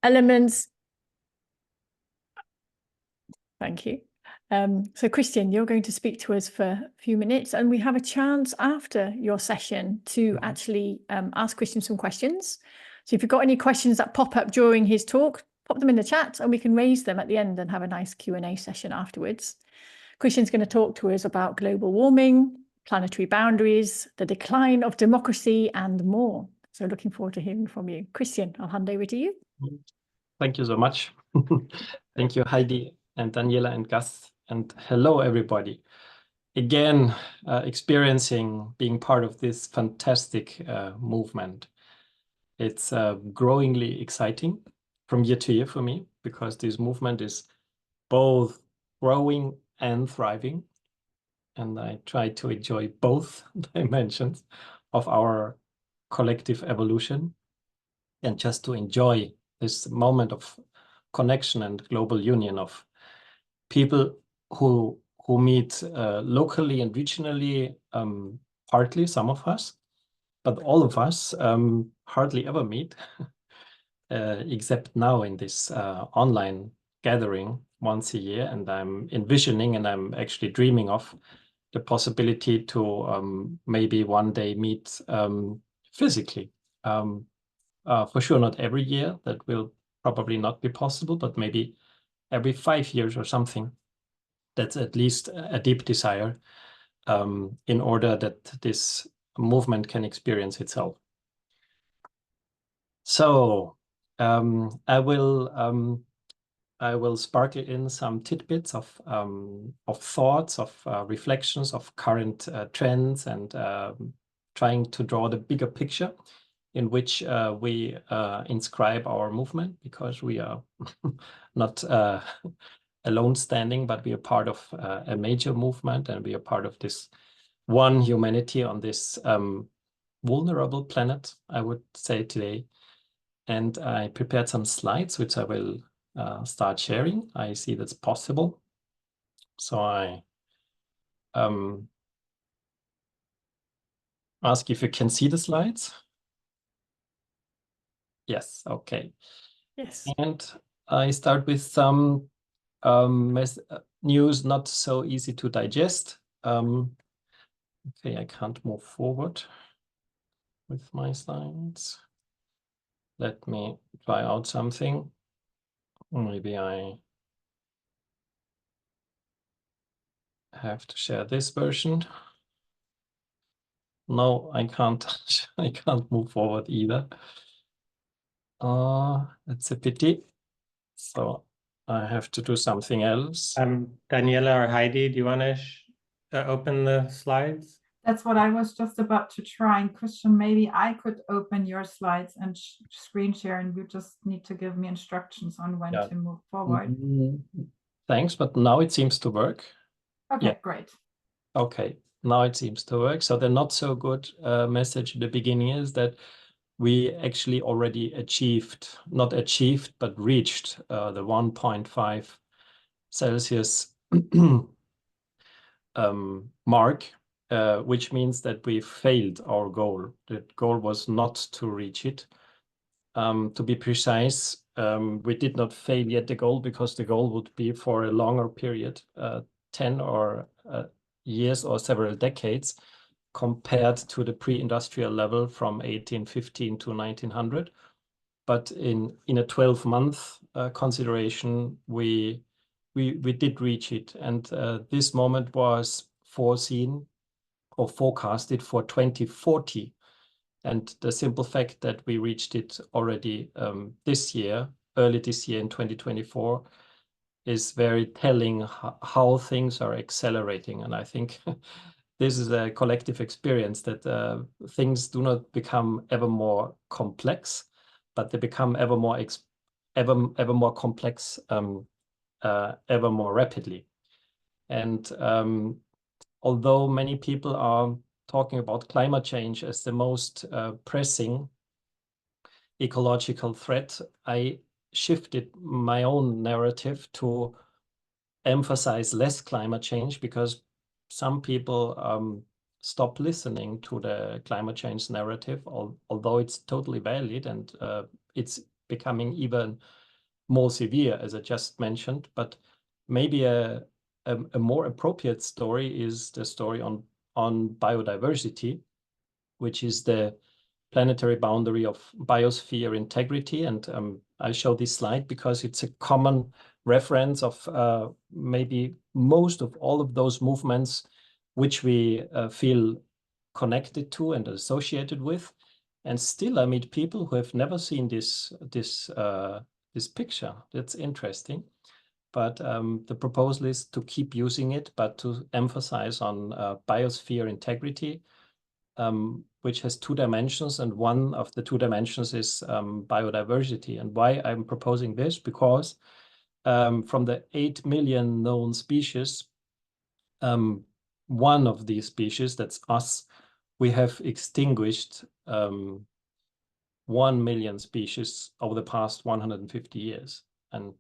elements. Thank you. So Christian, you're going to speak to us for a few minutes, and we have a chance after your session to actually ask Christian some questions. So if you've got any questions that pop up during his talk, pop them in the chat and we can raise them at the end and have a nice Q&A session afterwards. Christian's going to talk to us about global warming, planetary boundaries, the decline of democracy, and more. So looking forward to hearing from you. Christian, I'll hand over to you. Thank you so much. Thank you, Heidi and Daniela and Gus. And hello, everybody. Again, experiencing being part of this fantastic movement. It's growingly exciting from year to year for me, because this movement is both growing and thriving. And I try to enjoy both dimensions of our collective evolution, and just to enjoy this moment of connection and global union of people who meet locally and regionally, partly, some of us, but all of us hardly ever meet, except now in this online gathering once a year. And I'm envisioning, and I'm actually dreaming of, the possibility to maybe one day meet physically. For sure, not every year. That will probably not be possible, but maybe every 5 years or something. That's at least a deep desire, in order that this movement can experience itself. So I will sparkle in some tidbits of thoughts, of reflections, of current trends, and trying to draw the bigger picture in which we inscribe our movement, because we are not alone standing, but we are part of a major movement, and we are part of this one humanity on this vulnerable planet, I would say today. And I prepared some slides, which I will start sharing. I see that's possible. So I ask if you can see the slides. Yes, okay. Yes. And I start with some news not so easy to digest. Okay, I can't move forward with my slides. Let me try out something. Maybe I have to share this version. No, I can't. I can't move forward either. That's a pity. So I have to do something else. Daniela or Heidi, do you want to open the slides? That's what I was just about to try. And Christian, maybe I could open your slides and screen share, and you just need to give me instructions on when to move forward. Thanks, but now it seems to work. Okay, great. Okay, now it seems to work. So the not so good message at the beginning is that we actually already not achieved, but reached the 1.5 Celsius mark, which means that we failed our goal. The goal was not to reach it. To be precise, we did not fail yet the goal, because the goal would be for a longer period, 10 or years or several decades, compared to the pre-industrial level from 1815 to 1900. But in a 12-month consideration, we did reach it. And this moment was foreseen or forecasted for 2040. And the simple fact that we reached it already this year, early this year in 2024, is very telling how things are accelerating. And I think this is a collective experience, that things do not become ever more complex, but they become ever more complex, ever more rapidly. And although many people are talking about climate change as the most pressing ecological threat, I shifted my own narrative to emphasize less climate change, because some people stop listening to the climate change narrative, although it's totally valid, and it's becoming even more severe, as I just mentioned. But maybe a more appropriate story is the story on biodiversity, which is the planetary boundary of biosphere integrity. And I show this slide because it's a common reference of maybe most of all of those movements which we feel connected to and associated with. And still I meet people who have never seen this picture. That's interesting. But the proposal is to keep using it, but to emphasize on biosphere integrity, which has 2 dimensions, and one of the 2 dimensions is biodiversity. And why I'm proposing this? Because from the 8 million known species, one of these species, that's us, we have extinguished 1 million species over the past 150 years. And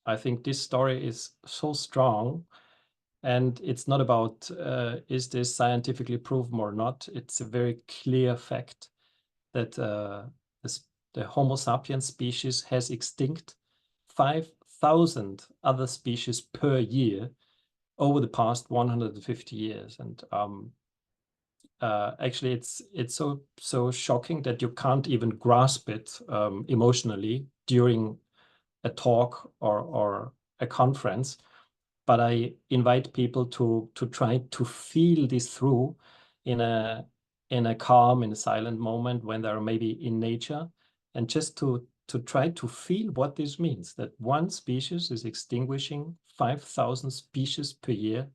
I think this story is so strong. And it's not about, is this scientifically proven or not? It's a very clear fact that the Homo sapiens species has extinct 5,000 other species per year over the past 150 years. And actually, it's so shocking that you can't even grasp it emotionally during a talk or a conference. But I invite people to try to feel this through in a calm, in a silent moment when they're maybe in nature, and just to try to feel what this means, that one species is extinguishing 5,000 species per year,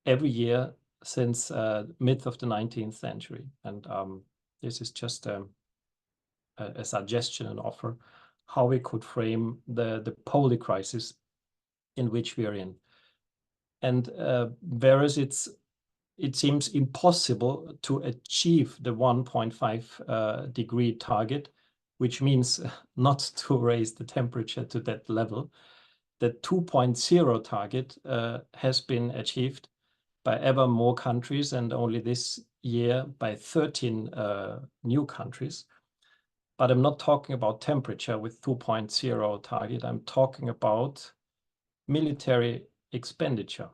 every year since mid of the 19th century. And this is just a suggestion and offer how we could frame the polar crisis in which we are in. And whereas it seems impossible to achieve the 1.5 degree target, which means not to raise the temperature to that level, the 2.0 target has been achieved by ever more countries, and only this year by 13 new countries. But I'm not talking about temperature with 2.0 target. I'm talking about military expenditure.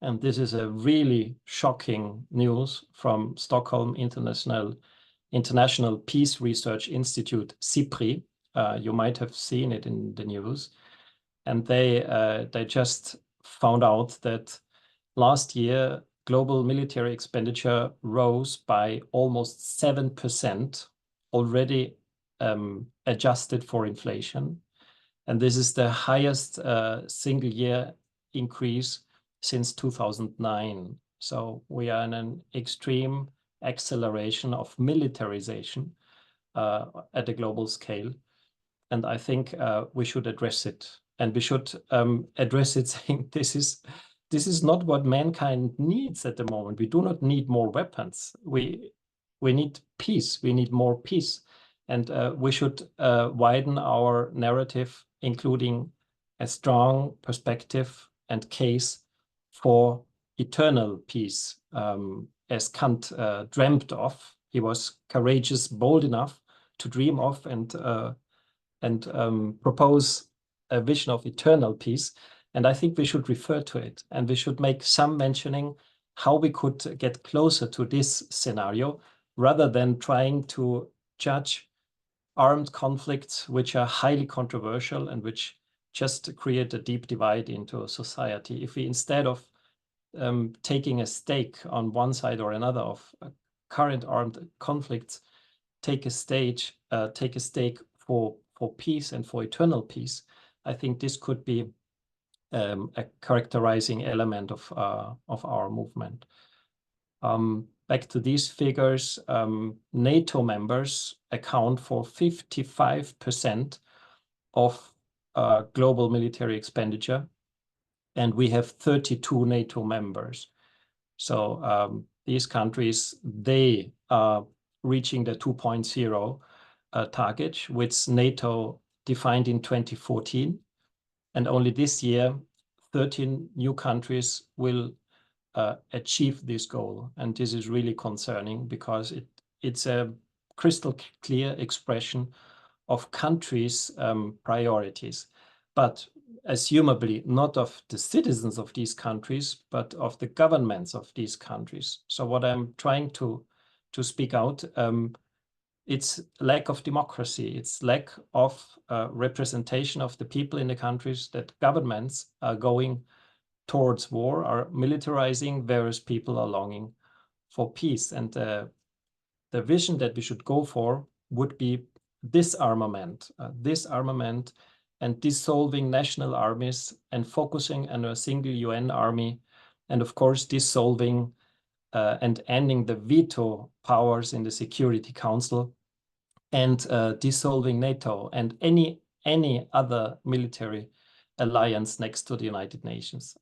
And this is a really shocking news from Stockholm International Peace Research Institute, SIPRI. You might have seen it in the news. And they just found out that last year, global military expenditure rose by almost 7%, already adjusted for inflation. And this is the highest single year increase since 2009. So we are in an extreme acceleration of militarization at a global scale. And I think we should address it. And we should address it saying this is not what mankind needs at the moment. We do not need more weapons. We need peace. We need more peace. And we should widen our narrative, including a strong perspective and case for eternal peace, as Kant dreamt of. He was courageous, bold enough to dream of and propose a vision of eternal peace. And I think we should refer to it, and we should make some mentioning how we could get closer to this scenario, rather than trying to judge armed conflicts which are highly controversial and which just create a deep divide into society. If we, instead of taking a stake on one side or another of current armed conflicts, take a stake for peace and for eternal peace, I think this could be a characterizing element of our movement. Back to these figures, NATO members account for 55% of global military expenditure, and we have 32 NATO members. So these countries, they are reaching the 2.0 target, which NATO defined in 2014. And only this year, 13 new countries will achieve this goal. And this is really concerning, because it's a crystal clear expression of countries' priorities, but assumably not of the citizens of these countries, but of the governments of these countries. So what I'm trying to speak out, it's lack of democracy, it's lack of representation of the people in the countries, that governments are going towards war, are militarizing, whereas people are longing for peace. And the vision that we should go for would be disarmament and dissolving national armies and focusing on a single UN army, and of course dissolving and ending the veto powers in the Security Council, and dissolving NATO and any other military alliance next to the United Nations.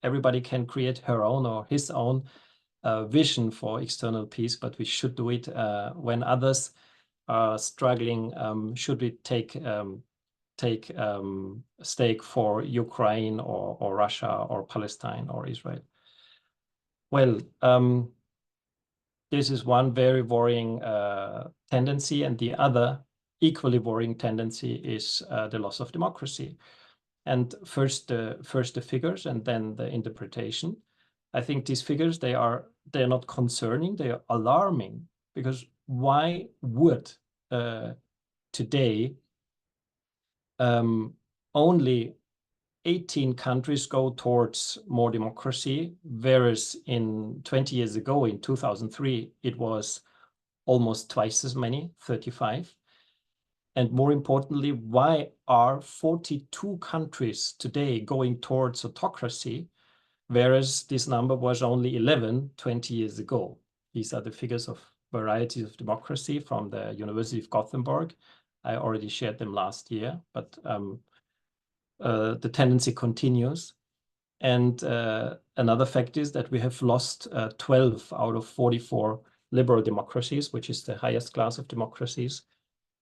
Everybody can create her own or his own vision for external peace, but we should do it when others are struggling. Should we take stake for Ukraine or Russia or Palestine or Israel? Well, this is one very worrying tendency, and the other equally worrying tendency is the loss of democracy. And first the figures and then the interpretation. I think these figures, they're not concerning, they are alarming, because why would today only 18 countries go towards more democracy, whereas in 20 years ago, in 2003, it was almost twice as many, 35. And more importantly, why are 42 countries today going towards autocracy, whereas this number was only 11 20 years ago? These are the figures of varieties of democracy from the University of Gothenburg. I already shared them last year, but the tendency continues. And another fact is that we have lost 12 out of 44 liberal democracies, which is the highest class of democracies,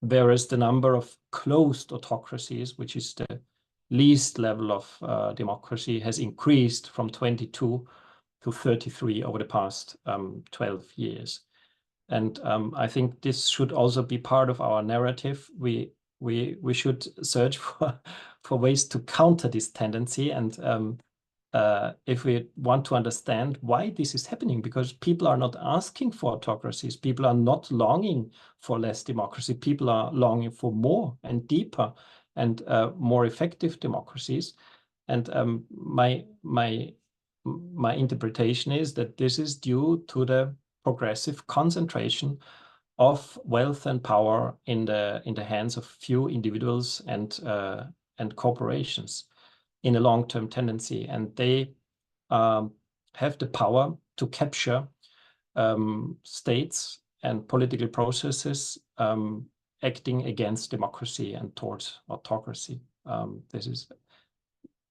whereas the number of closed autocracies, which is the least level of democracy, has increased from 22 to 33 over the past 12 years. And I think this should also be part of our narrative. We should search for ways to counter this tendency, and if we want to understand why this is happening, because people are not asking for autocracies, people are not longing for less democracy, people are longing for more and deeper and more effective democracies. And my interpretation is that this is due to the progressive concentration of wealth and power in the hands of few individuals and corporations in a long-term tendency, and they have the power to capture states and political processes acting against democracy and towards autocracy. This is,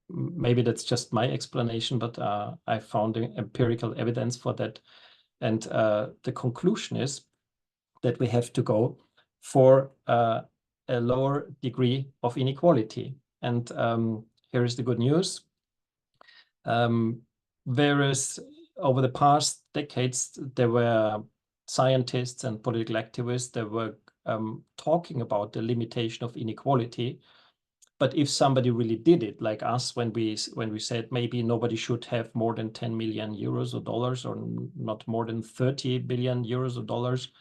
maybe that's just my explanation, but I found empirical evidence for that. And the conclusion is that we have to go for a lower degree of inequality. And here is the good news. Whereas over the past decades, there were scientists and political activists that were talking about the limitation of inequality. But if somebody really did it, like us, when we said maybe nobody should have more than 10 million euros or dollars, or not more than 30 billion euros or dollars,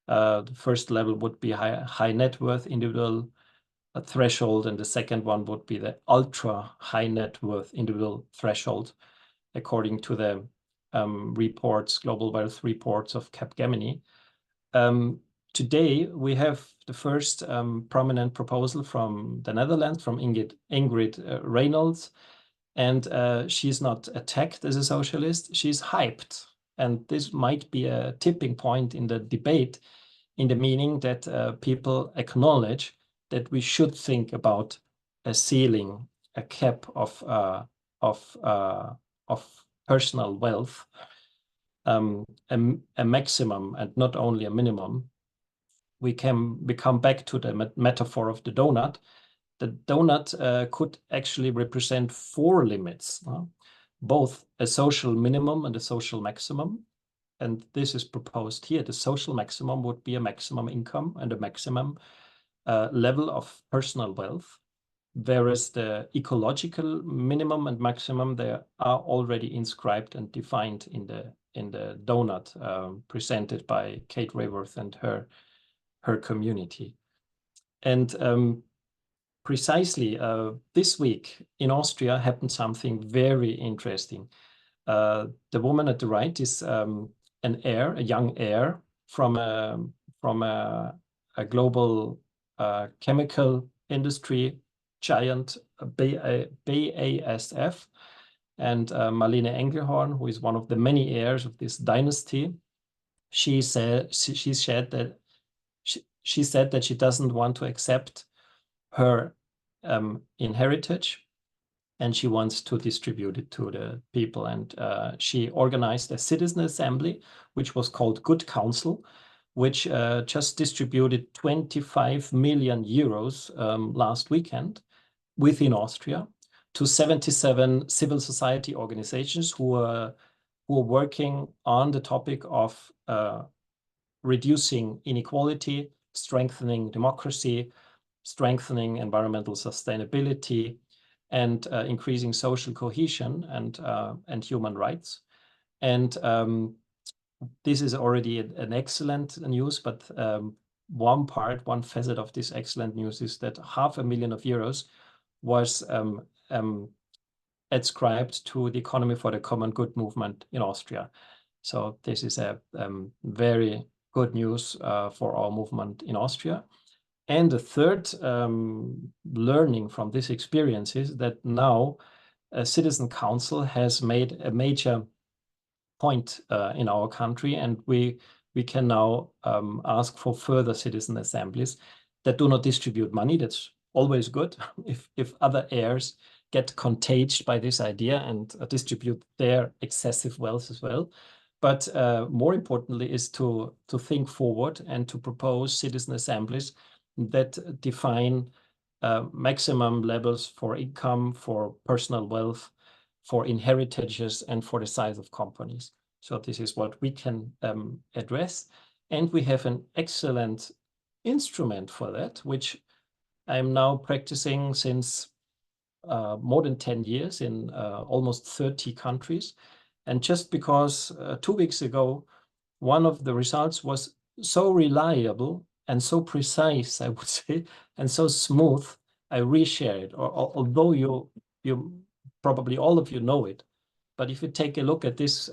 the first level would be high net worth individual threshold, and the second one would be the ultra high net worth individual threshold, according to the reports, global wealth reports of Capgemini. Today, we have the first prominent proposal from the Netherlands, from Ingrid Reynolds, and she's not attacked as a socialist, she's hyped. And this might be a tipping point in the debate, in the meaning that people acknowledge that we should think about a ceiling, a cap of personal wealth, a maximum and not only a minimum. We come back to the metaphor of the donut. The donut could actually represent 4 limits, both a social minimum and a social maximum. And this is proposed here. The social maximum would be a maximum income and a maximum level of personal wealth, whereas the ecological minimum and maximum, they are already inscribed and defined in the donut presented by Kate Raworth and her community. And precisely this week in Austria happened something very interesting. The woman at the right is a young heir from a global chemical industry giant, BASF, and Marlene Engelhorn, who is one of the many heirs of this dynasty. She said that she doesn't want to accept her inheritance, and she wants to distribute it to the people. And she organized a citizen assembly, which was called Good Council, which just distributed 25 million euros last weekend within Austria to 77 civil society organizations who are working on the topic of reducing inequality, strengthening democracy, strengthening environmental sustainability, and increasing social cohesion and human rights. And this is already an excellent news, but one facet of this excellent news is that €500,000 was ascribed to the Economy for the Common Good movement in Austria. So this is a very good news for our movement in Austria. And the third learning from this experience is that now a citizen council has made a major point in our country, and we can now ask for further citizen assemblies that do not distribute money. That's always good if other heirs get contagious by this idea and distribute their excessive wealth as well. But more importantly is to think forward and to propose citizen assemblies that define maximum levels for income, for personal wealth, for inheritages, and for the size of companies. So this is what we can address. And we have an excellent instrument for that, which I'm now practicing since more than 10 years in almost 30 countries. And just because 2 weeks ago, one of the results was so reliable and so precise, I would say, and so smooth, I reshare it. Although you probably all of you know it, but if you take a look at this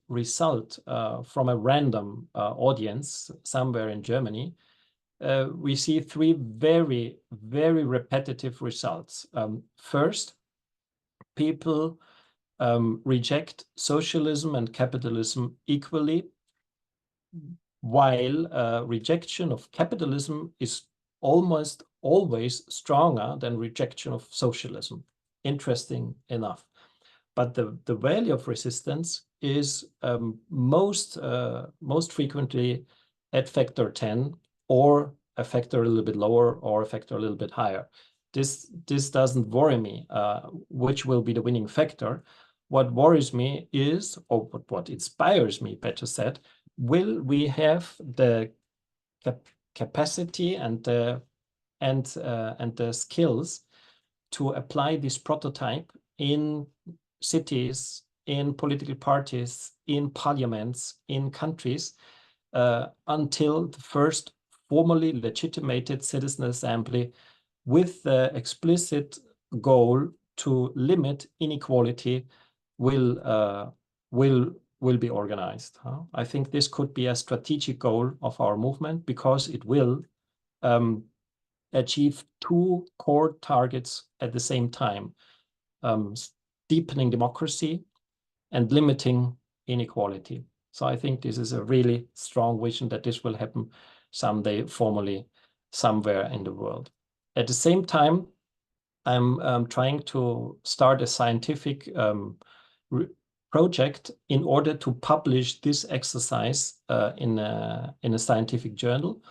result from a random audience somewhere in Germany, we see 3 very, very repetitive results. First, people reject socialism and capitalism equally, while rejection of capitalism is almost always stronger than rejection of socialism. Interesting enough. But the value of resistance is most frequently at factor 10, or a factor a little bit lower, or a factor a little bit higher. This doesn't worry me, which will be the winning factor. What worries me is, or what inspires me, better said, will we have the capacity and the skills to apply this prototype in cities, in political parties, in parliaments, in countries, until the first formally legitimated citizen assembly with the explicit goal to limit inequality will be organized. I think this could be a strategic goal of our movement, because it will achieve 2 core targets at the same time: deepening democracy and limiting inequality. So I think this is a really strong vision that this will happen someday formally somewhere in the world. At the same time, I'm trying to start a scientific project in order to publish this exercise in a scientific journal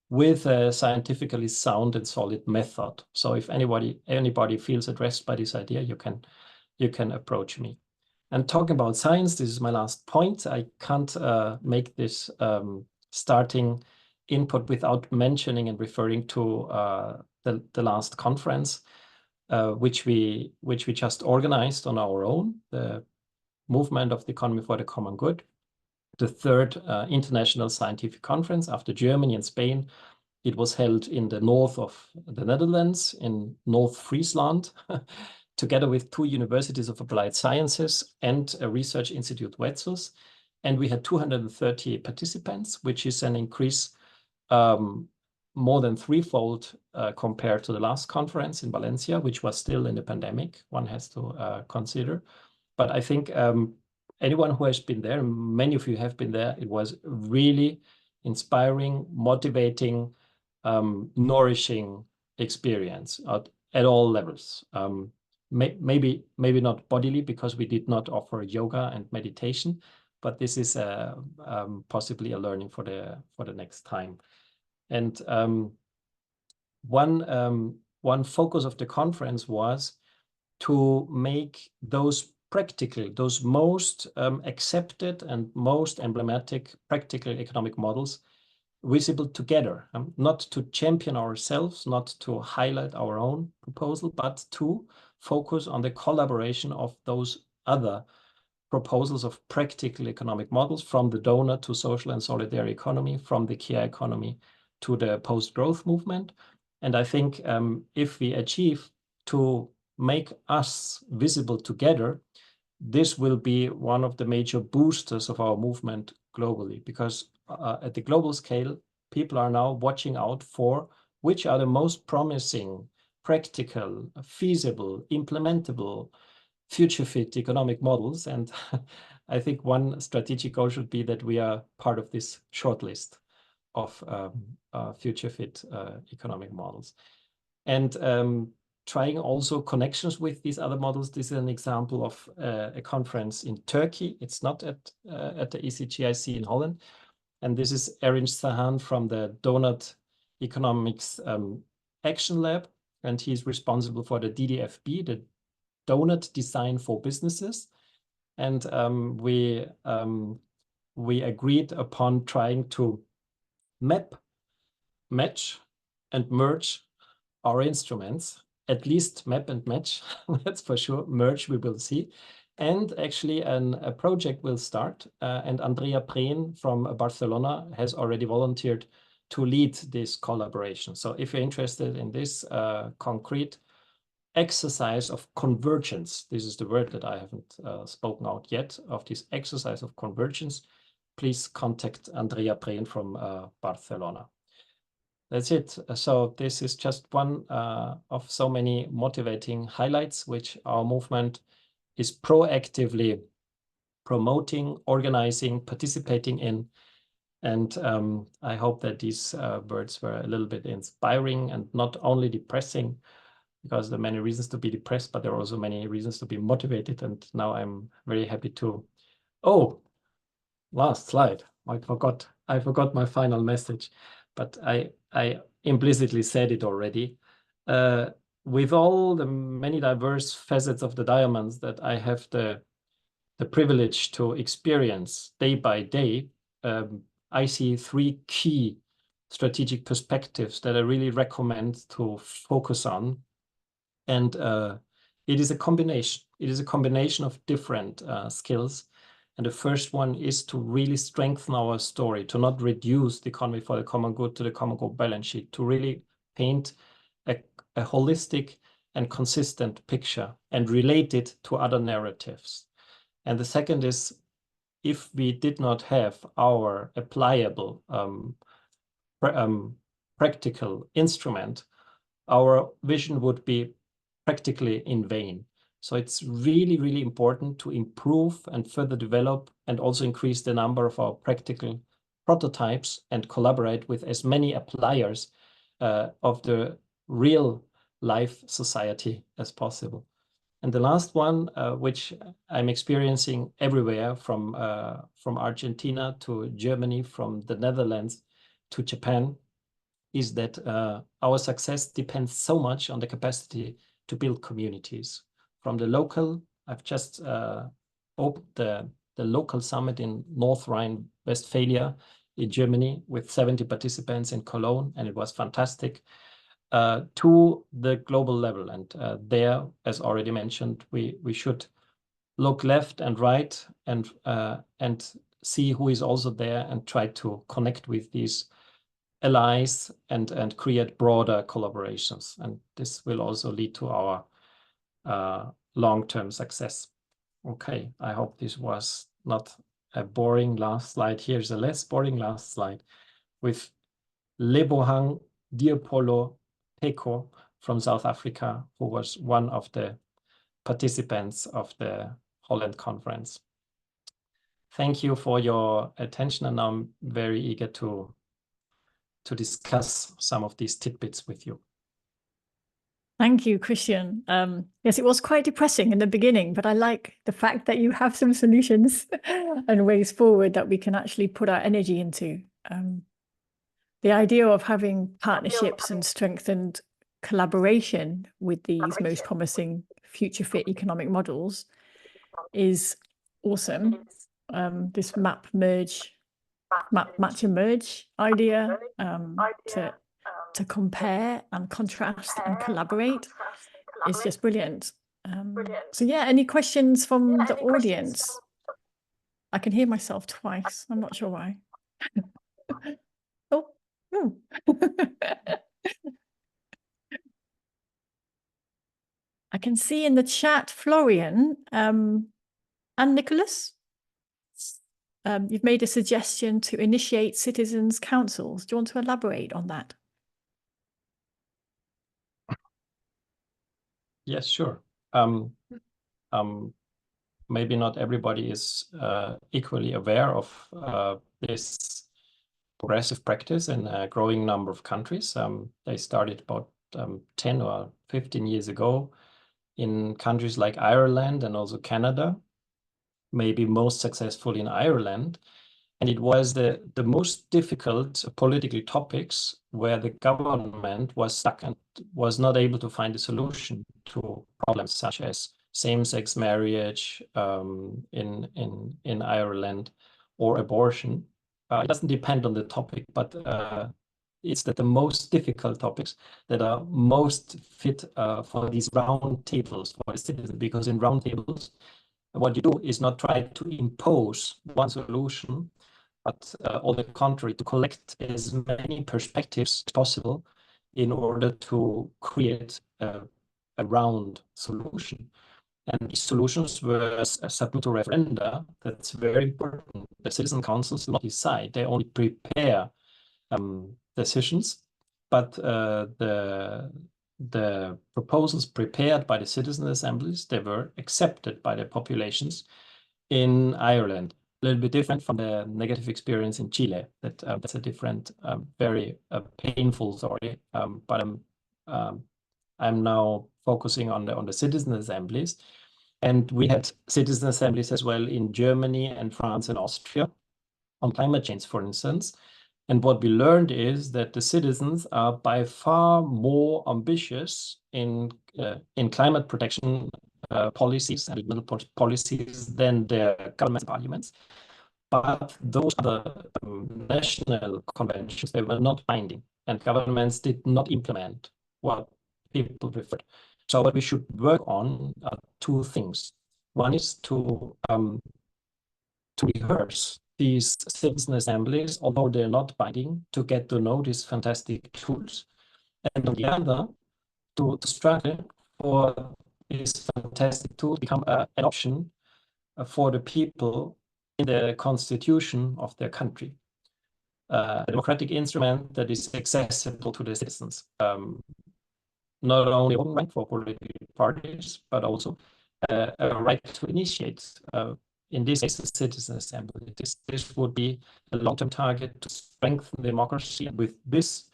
with a scientifically sound and solid method. So if anybody feels addressed by this idea, you can approach me. And talking about science, this is my last point. I can't make this starting input without mentioning and referring to the last conference, which we just organized on our own, the Movement of the Economy for the Common Good, the third International Scientific Conference after Germany and Spain. It was held in the north of the Netherlands, in North Friesland, together with 2 universities of applied sciences and a research institute, Wetzel's. And we had 230 participants, which is an increase more than threefold compared to the last conference in Valencia, which was still in the pandemic, one has to consider. But I think anyone who has been there, many of you have been there, it was really inspiring, motivating, nourishing experience at all levels. Maybe not bodily, because we did not offer yoga and meditation, but this is possibly a learning for the next time. And one focus of the conference was to make those practical, those most accepted and most emblematic practical economic models visible together, not to champion ourselves, not to highlight our own proposal, but to focus on the collaboration of those other proposals of practical economic models, from the donor to social and solidary economy, from the care economy to the post-growth movement. And I think if we achieve to make us visible together, this will be one of the major boosters of our movement globally, because at the global scale, people are now watching out for which are the most promising, practical, feasible, implementable, future-fit economic models. And I think one strategic goal should be that we are part of this shortlist of future-fit economic models. And trying also connections with these other models. This is an example of a conference in Turkey. It's not at the ECGIC in Holland. And this is Erinç Sahan from the Donut Economics Action Lab. And he's responsible for the DDFB, the Donut Design for Businesses. And we agreed upon trying to map, match, and merge our instruments. At least map and match, that's for sure. Merge, we will see. And actually a project will start, and Andrea Prehn from Barcelona has already volunteered to lead this collaboration. So if you're interested in this concrete exercise of convergence, this is the word that I haven't spoken out yet, of this exercise of convergence, please contact Andrea Prehn from Barcelona. That's it. So this is just one of so many motivating highlights which our movement is proactively promoting, organizing, participating in. And I hope that these words were a little bit inspiring and not only depressing, because there are many reasons to be depressed, but there are also many reasons to be motivated. And now I'm very happy to, oh, last slide. I forgot my final message, but I implicitly said it already. With all the many diverse facets of the diamonds that I have the privilege to experience day by day, I see 3 key strategic perspectives that I really recommend to focus on. And it is a combination. It is a combination of different skills. And the first one is to really strengthen our story, to not reduce the economy for the common good to the common good balance sheet, to really paint a holistic and consistent picture and relate it to other narratives. And the second is, if we did not have our applicable, practical instrument, our vision would be practically in vain. So it's really, really important to improve and further develop and also increase the number of our practical prototypes and collaborate with as many appliers of the real life society as possible. And the last one, which I'm experiencing everywhere, from Argentina to Germany, from the Netherlands to Japan, is that our success depends so much on the capacity to build communities. From the local, I've just opened the local summit in North Rhine-Westphalia in Germany with 70 participants in Cologne, and it was fantastic, to the global level. And there, as already mentioned, we should look left and right and see who is also there and try to connect with these allies and create broader collaborations. And this will also lead to our long-term success. Okay, I hope this was not a boring last slide. Here's a less boring last slide with Lebohang Diapolo Peko from South Africa, who was one of the participants of the Holland conference. Thank you for your attention, and I'm very eager to discuss some of these tidbits with you. Thank you, Christian. Yes, it was quite depressing in the beginning, but I like the fact that you have some solutions and ways forward that we can actually put our energy into. The idea of having partnerships and strengthened collaboration with these most promising future fit economic models is awesome. This match and merge idea to compare and contrast and collaborate is just brilliant. So yeah, any questions from the audience? I can hear myself twice. I'm not sure why. Oh. I can see in the chat, Florian and Nicholas, you've made a suggestion to initiate citizens' councils. Do you want to elaborate on that? Yes, sure. Maybe not everybody is equally aware of this progressive practice in a growing number of countries. They started about 10 or 15 years ago in countries like Ireland and also Canada, maybe most successful in Ireland. And it was the most difficult political topics where the government was stuck and was not able to find a solution to problems such as same-sex marriage in Ireland or abortion. It doesn't depend on the topic, but it's that the most difficult topics that are most fit for these round tables for the citizens, because in round tables, what you do is not try to impose one solution, but on the contrary, to collect as many perspectives as possible in order to create a round solution. And these solutions were submitted to referenda. That's very important. The citizen councils do not decide; they only prepare decisions. But the proposals prepared by the citizen assemblies, they were accepted by the populations in Ireland. A little bit different from the negative experience in Chile. That's a different, very painful story. But I'm now focusing on the citizen assemblies, and we had citizen assemblies as well in Germany and France and Austria on climate change, for instance. And what we learned is that the citizens are by far more ambitious in climate protection policies and environmental policies than their government parliaments. But those other national conventions, they were not binding, and governments did not implement what people preferred. So what we should work on are two things. One is to rehearse these citizen assemblies, although they're not binding, to get to know these fantastic tools. And on the other, to struggle for these fantastic tools become an option for the people in the constitution of their country. A democratic instrument that is accessible to the citizens. Not only a right for political parties, but also a right to initiate, in this case, the citizen assembly. This would be a long-term target to strengthen democracy. With this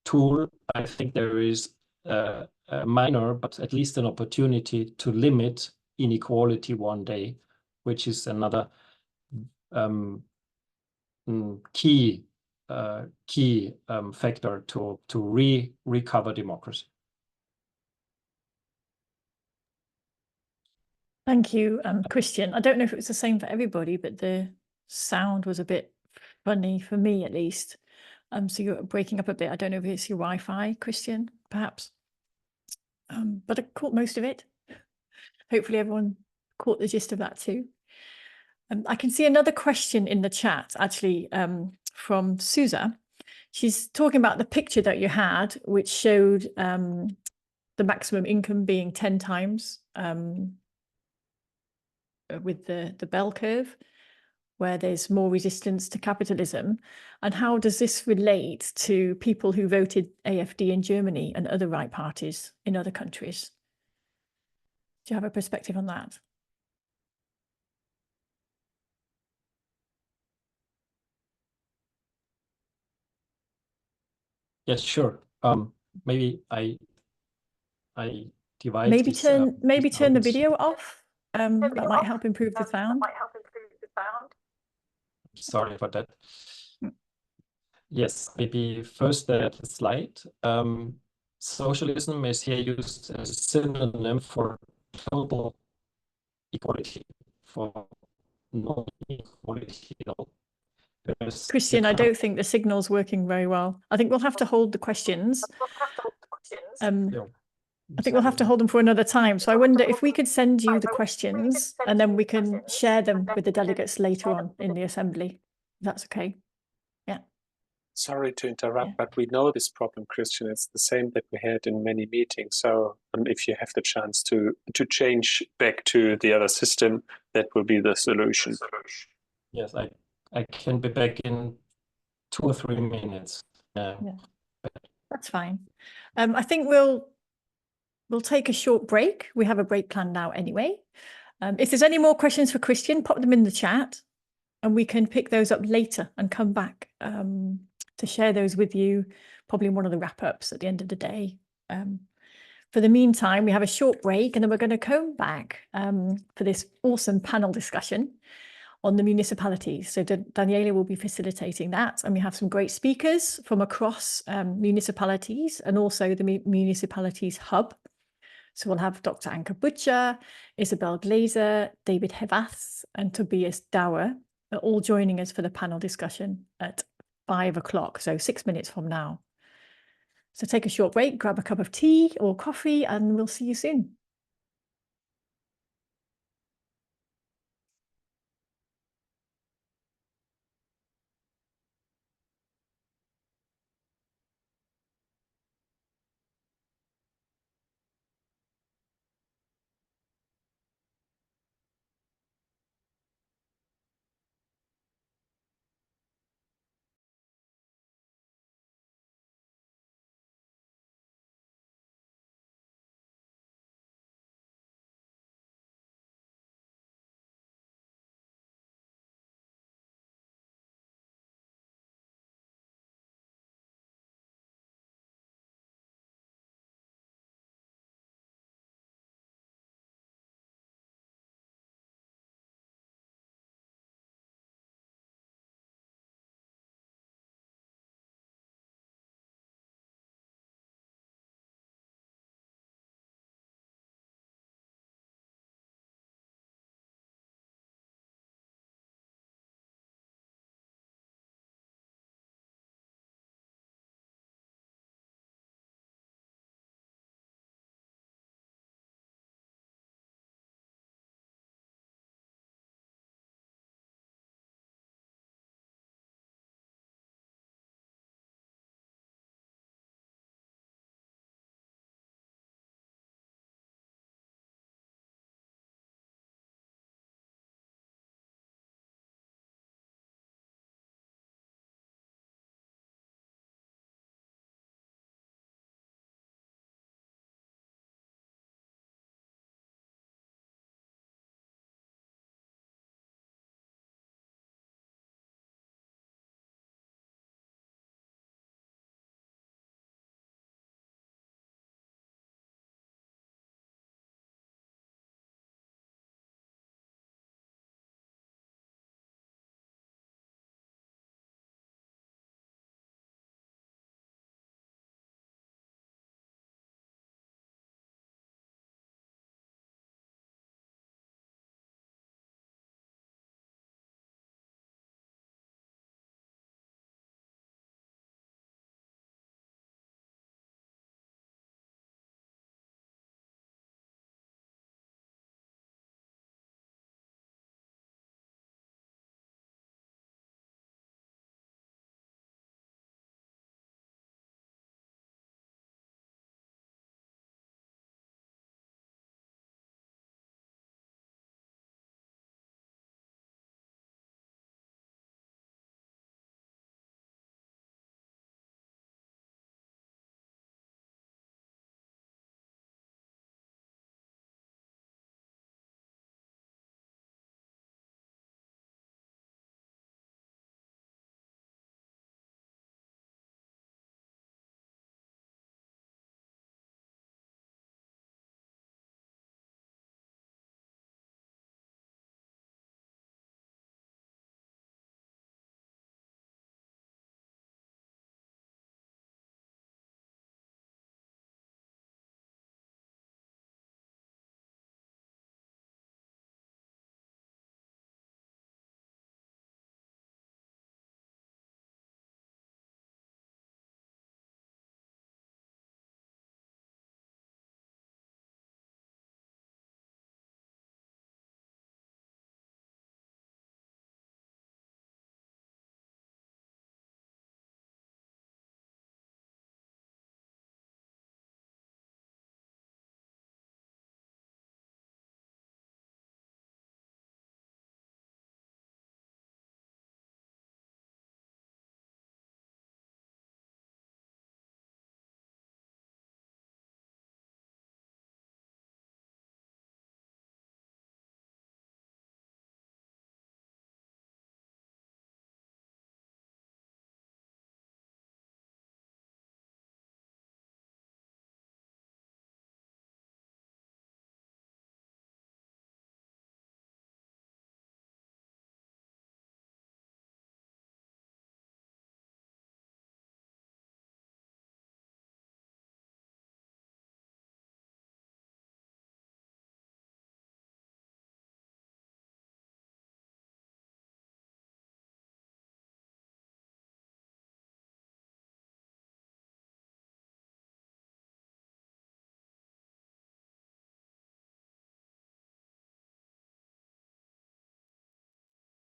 tool, I think there is a minor, but at least an opportunity to limit inequality one day, which is another key factor to recover democracy. Thank you, Christian. I don't know if it was the same for everybody, but the sound was a bit funny for me at least. So you're breaking up a bit. I don't know if it's your Wi-Fi, Christian, perhaps. But I caught most of it. Hopefully everyone caught the gist of that too. I can see another question in the chat, actually, from Susa. She's talking about the picture that you had, which showed the maximum income being 10 times with the bell curve, where there's more resistance to capitalism. And how does this relate to people who voted AfD in Germany and other right parties in other countries? Do you have a perspective on that? Yes, sure. Maybe I divide Maybe this, turn the sounds- video off. That might help improve the sound. Sorry for that. Mm. Yes, maybe first the slide. Socialism is here used as a synonym for global equality, for non-equality. Christian, I don't think the signal's working very well. I think we'll have to hold the questions. I think we'll have to hold them for another time. So I wonder if we could send you the questions and then we can share them with the delegates later on in the assembly. If that's okay. Yeah. Sorry to interrupt, Yeah. but we know this problem, Christian. It's the same that we had in many meetings. So if you have the chance to change back to the other system, that will be the solution. Yes, I can be back in 2 or 3 minutes. Yeah. That's fine. I think we'll take a short break. We have a break planned now anyway. If there's any more questions for Christian, pop them in the chat and we can pick those up later and come back to share those with you, probably in one of the wrap-ups at the end of the day. For the meantime, we have a short break and then we're going to come back for this awesome panel discussion on the municipalities. So Daniela will be facilitating that, and we have some great speakers from across municipalities and also the municipalities hub. So we'll have Dr. Anke Butcher, Isabel Glaser, David Hevath, and Tobias Dauer all joining us for the panel discussion at 5 o'clock, so 6 minutes from now. So take a short break, grab a cup of tea or coffee, and we'll see you soon.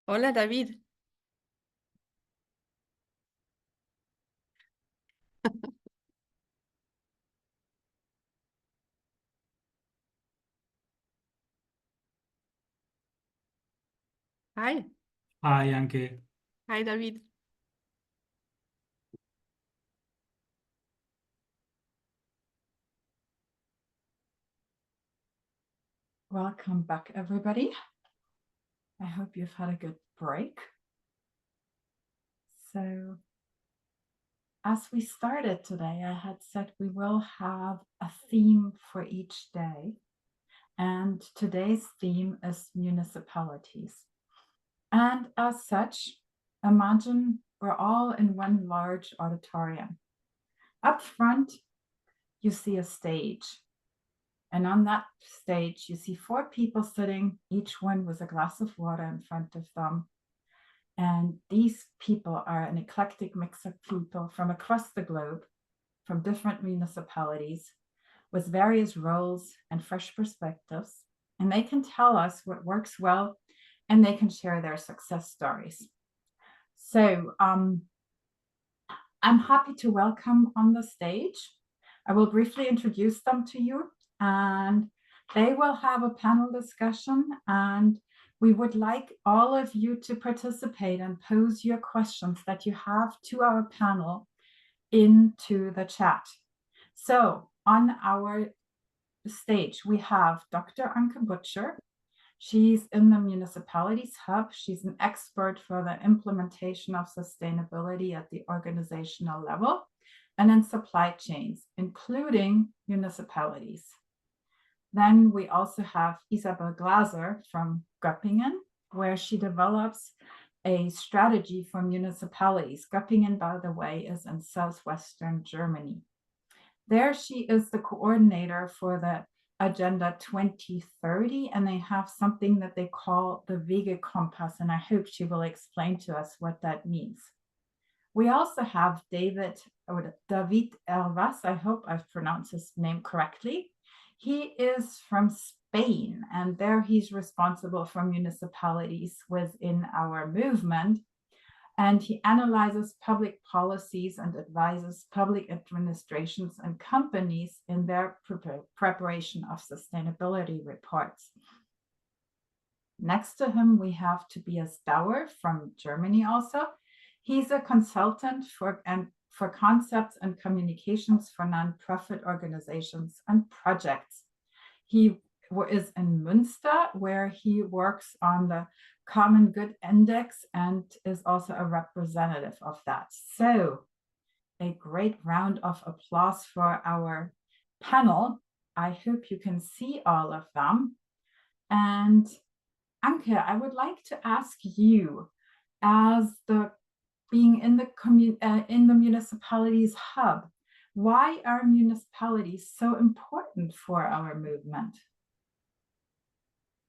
Hola, David. Hi. Hi, Anke. Hi, David. Welcome back, everybody. I hope you've had a good break. So, as we started today, I had said we will have a theme for each day. And today's theme is municipalities. And as such, imagine we're all in one large auditorium. Up front, you see a stage. And on that stage, you see 4 people sitting, each one with a glass of water in front of them. And these people are an eclectic mix of people from across the globe, from different municipalities, with various roles and fresh perspectives. And they can tell us what works well, and they can share their success stories. So I'm happy to welcome on the stage. I will briefly introduce them to you, and they will have a panel discussion, and we would like all of you to participate and pose your questions that you have to our panel into the chat. So on our stage, we have Dr. Anke Butcher. She's in the Municipalities Hub. She's an expert for the implementation of sustainability at the organizational level and in supply chains, including municipalities. Then we also have Isabel Glaser from Göppingen, where she develops a strategy for municipalities. Göppingen, by the way, is in southwestern Germany. There she is the coordinator for the Agenda 2030, and they have something that they call the Wege Kompass, and I hope she will explain to us what that means. We also have David Hervas, I hope I've pronounced his name correctly. He is from Spain, and there he's responsible for municipalities within our movement. And he analyzes public policies and advises public administrations and companies in their preparation of sustainability reports. Next to him, we have Tobias Dauer from Germany also. He's a consultant for concepts and communications for nonprofit organizations and projects. He is in Münster, where he works on the Common Good Index and is also a representative of that. So a great round of applause for our panel. I hope you can see all of them. And Anke, I would like to ask you, as the being in the municipalities hub, why are municipalities so important for our movement?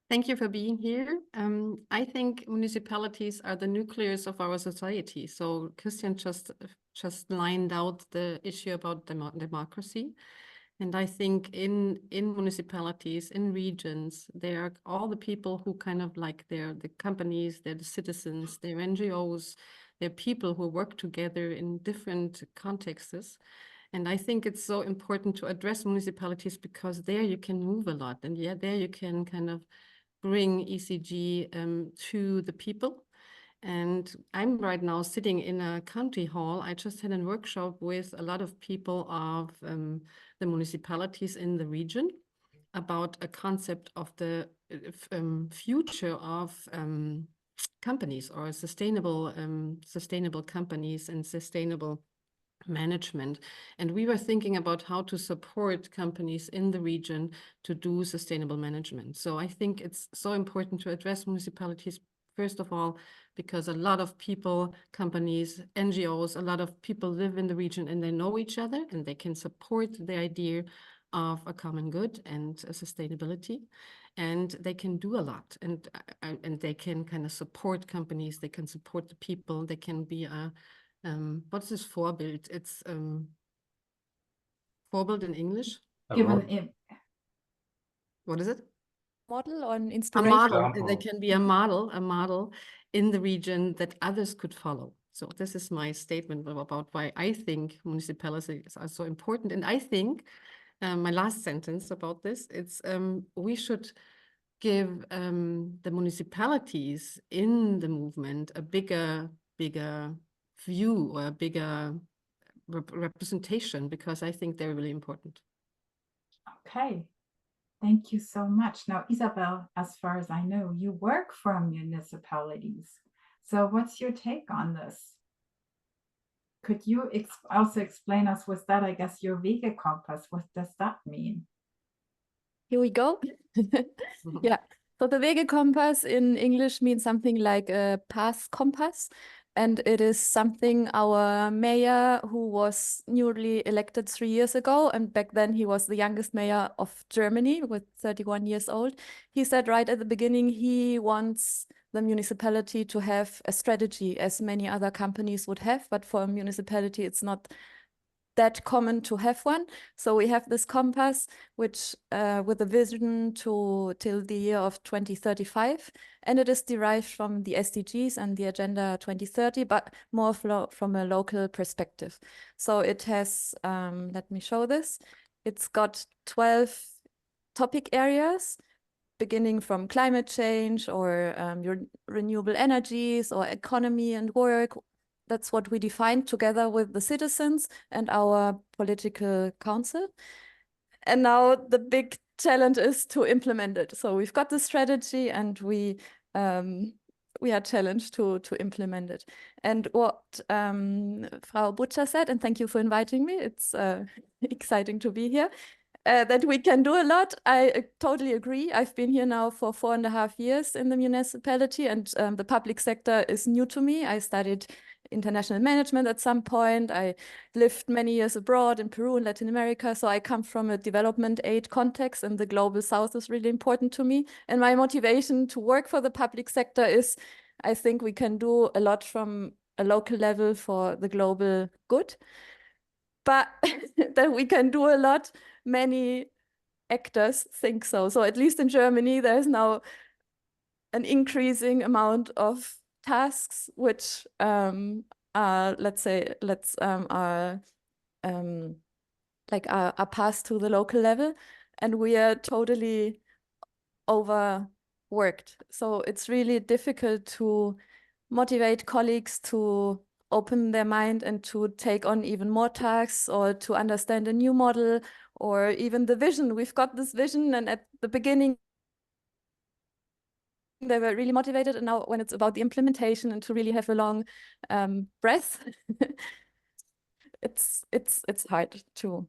Thank you for being here. I think municipalities are the nucleus of our society. So Christian just lined out the issue about democracy. And I think in municipalities, in regions, there are all the people who kind of like they're the companies, they're the citizens, they're NGOs, they're people who work together in different contexts. And I think it's so important to address municipalities because there you can move a lot. And yeah, there you can kind of bring ESG to the people. And I'm right now sitting in a county hall. I just had a workshop with a lot of people of the municipalities in the region about a concept of the future of companies or sustainable companies and sustainable management. And we were thinking about how to support companies in the region to do sustainable management. So I think it's so important to address municipalities, first of all, because a lot of people, companies, NGOs, a lot of people live in the region and they know each other and they can support the idea of a common good and sustainability. And they can do a lot, and they can kind of support companies, they can support the people, they can be a what is this Vorbild? It's Vorbild in English. What is it? Model or an A inspiration? model. They can be a model, in the region that others could follow. So this is my statement about why I think municipalities are so important. And I think my last sentence about this, it's we should give the municipalities in the movement a bigger view or a bigger representation, because I think they're really important. Okay, thank you so much. Now, Isabel, as far as I know, you work for municipalities. So what's your take on this? Could you also explain us, was that, I guess, your Wegekompass? What does that mean? Here we go. Yeah. So the Wegekompass in English means something like a path compass. And it is something our mayor, who was newly elected 3 years ago, and back then he was the youngest mayor of Germany with 31 years old. He said right at the beginning, he wants the municipality to have a strategy, as many other companies would have. But for a municipality, it's not that common to have one. So we have this compass, which with a vision till the year of 2035, and it is derived from the SDGs and the Agenda 2030, but more from a local perspective. So it has, let me show this. It's got 12 topic areas, beginning from climate change or your renewable energies or economy and work. That's what we defined together with the citizens and our political council. And now the big challenge is to implement it. So we've got the strategy and we are challenged to implement it. And what Frau Butcher said, and thank you for inviting me, it's exciting to be here, that we can do a lot. I totally agree. I've been here now for 4.5 years in the municipality, and the public sector is new to me. I studied international management at some point. I lived many years abroad in Peru and Latin America. So I come from a development aid context, and the global south is really important to me. And my motivation to work for the public sector is, I think we can do a lot from a local level for the global good, but that we can do a lot, many actors think so. So at least in Germany, there's now an increasing amount of tasks which are, let's say, are passed to the local level, and we are totally overworked. So it's really difficult to motivate colleagues to open their mind and to take on even more tasks, or to understand a new model, or even the vision. We've got this vision, and at the beginning they were really motivated, and now when it's about the implementation and to really have a long breath, it's hard to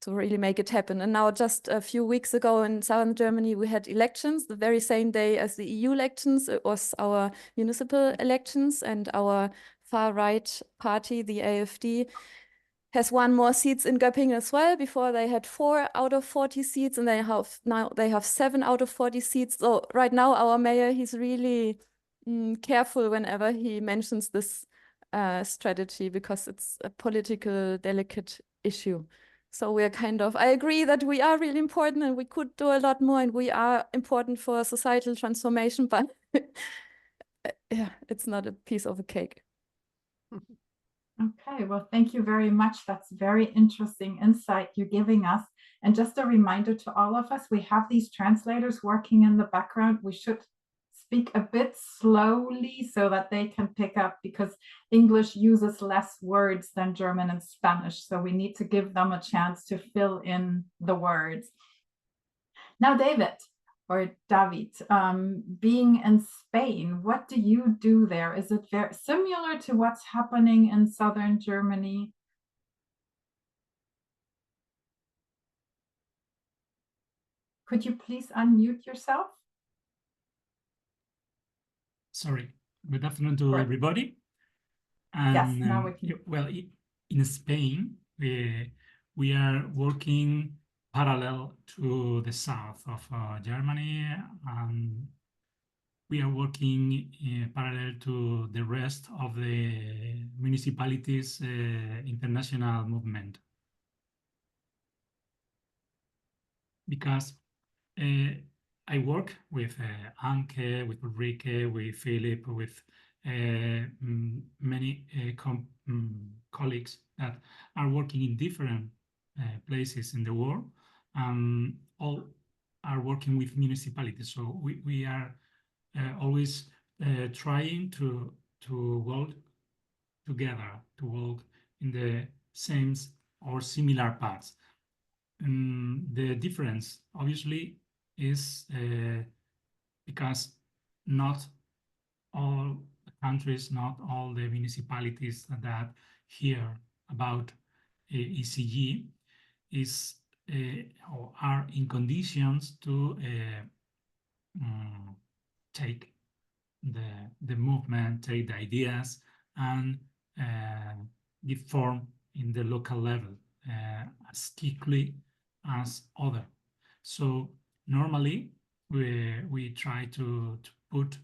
really make it happen. And now, just a few weeks ago in southern Germany, we had elections the very same day as the EU elections. It was our municipal elections, and our far-right party, the AfD, has won more seats in Göppingen as well. Before they had 4 out of 40 seats, and now they have 7 out of 40 seats. So right now our mayor, he's really careful whenever he mentions this strategy, because it's a political delicate issue. So we're I agree that we are really important and we could do a lot more, and we are important for societal transformation, but yeah, it's not a piece of a cake. Okay, well, thank you very much. That's very interesting insight you're giving us. And just a reminder to all of us, we have these translators working in the background. We should speak a bit slowly so that they can pick up, because English uses less words than German and Spanish. So we need to give them a chance to fill in the words. Now, David, being in Spain, what do you do there? Is it very similar to what's happening in southern Germany? Could you please unmute yourself? Sorry. Good afternoon to everybody. And, yes, now we can. Well, in Spain, we are working parallel to the south of Germany, and we are working parallel to the rest of the municipalities' international movement. Because I work with Anke, with Ulrike, with Philip, with many colleagues that are working in different places in the world. All are working with municipalities. So we are always trying to work together, to walk in the same or similar paths. The difference, obviously, is because not all countries, not all the municipalities that hear about ECG is or are in conditions to take the movement, take the ideas, and give form in the local level as quickly as other. So normally we try to put